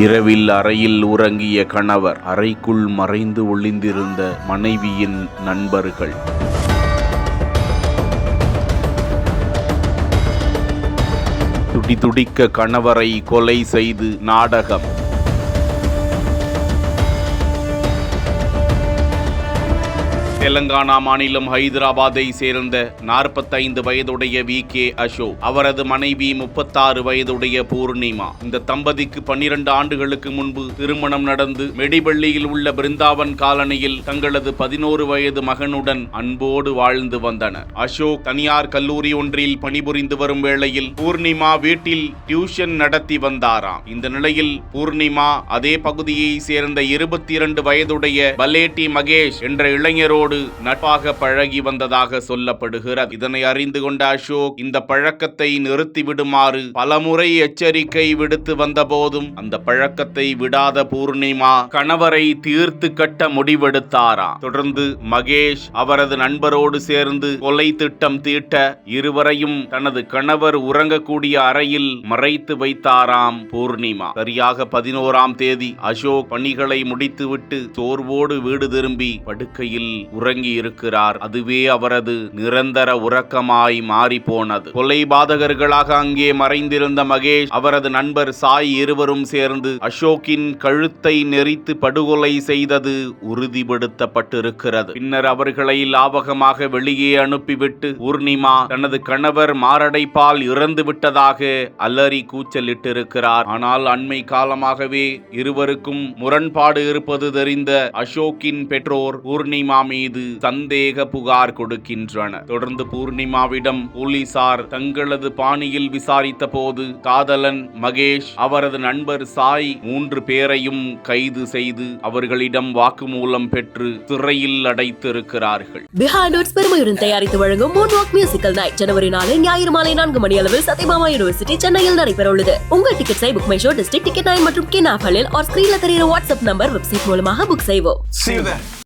இரவில் அறையில் உறங்கிய கணவர், அறைக்குள் மறைந்து ஒளிந்திருந்த மனைவியின் நண்பர்கள். துடிதுடிக்க கணவரை கொலை செய்து நாடகம். தெலங்கானா மாநிலம் ஹைதராபாத்தை சேர்ந்த 45 வயதுடைய VK அசோக், அவரது மனைவி 36 வயதுடைய பூர்ணிமா. இந்த தம்பதிக்கு 12 ஆண்டுகளுக்கு முன்பு திருமணம் நடந்து மெடிபள்ளியில் உள்ள பிருந்தாவன் காலனியில் தங்களது 11 வயது மகனுடன் அன்போடு வாழ்ந்து வந்தனர். அசோக் தனியார் கல்லூரி ஒன்றில் பணிபுரிந்து வரும் வேளையில் பூர்ணிமா வீட்டில் டியூஷன் நடத்தி வந்தாராம். இந்த நிலையில் பூர்ணிமா அதே பகுதியை சேர்ந்த 22 வயதுடைய பலேட்டி மகேஷ் என்ற இளைஞரோடு நட்பாக பழகி வந்ததாக சொல்லப்படுகிறது. இதனை அறிந்து கொண்ட அசோக் இந்த பழக்கத்தை நிறுத்திவிடுமாறு பலமுறை எச்சரிக்கை விடுத்து வந்த போதும் அந்த பழக்கத்தை விடாத பூர்ணிமா கணவரை தீர்த்து கட்ட முடிவெடுத்தாராம். தொடர்ந்து மகேஷ் அவரது நண்பரோடு சேர்ந்து கொலை திட்டம் தீட்ட இருவரையும் தனது கணவர் உறங்கக்கூடிய அறையில் மறைத்து வைத்தாராம் பூர்ணிமா. சரியாக 11ஆம் தேதி அசோக் பணிகளை முடித்துவிட்டு சோர்வோடு வீடு திரும்பி படுக்கையில் உறங்கி இருக்கிறார். அதுவே அவரது நிரந்தர உறக்கமாய் மாறி போனது. கொலை பாதகர்களாக அங்கே மறைந்திருந்த மகேஷ், அவரது நண்பர் சாய் இருவரும் சேர்ந்து அசோக்கின் கழுத்தை நெரித்து படுகொலை செய்தது உறுதிப்படுத்தப்பட்டிருக்கிறது. பின்னர் அவர்களை லாபகமாக வெளியே அனுப்பிவிட்டு பூர்ணிமா தனது கணவர் மாரடைப்பால் இறந்து விட்டதாக அலறி கூச்சலிட்டிருக்கிறார். ஆனால் அண்மை காலமாகவே இருவருக்கும் முரண்பாடு இருப்பது தெரிந்த அசோக்கின் பெற்றோர் பூர்ணிமா மீது சந்தேக புகார் கொடுக்கின்றனர். தொடர்ந்து பூர்ணிமாவிடம் போலீசார் தங்களது பாணியில் விசாரித்த போது காதலன் மகேஷ், அவரது நண்பர் சாய் 3 பேரையும் கைது செய்து அவர்களிடம் வாக்குமூலம் பெற்று சிறையில் அடைத்திருக்கிறார்கள். பிஹைண்ட் நோட்ஸ் பெருமையுடன் தயாரித்து வழங்கும் மூன்வாக் மியூசிக்கல் நைட் ஜனவரி 4 ஞாயிறு மாலை 4 மணி அளவில் சத்யபாமா யூனிவர்சிட்டி சென்னையில் நடைபெற உள்ளது. உங்கள் டிக்கெட்ஸை BookMyShow, district ticket 9 மற்றும் கின் ஆப் ஹலில் ஸ்கிரீன்ல தெரிகிற வாட்ஸ்அப் நம்பர், வெப்சைட் மூலமாக புக் செய்வோம். See you there.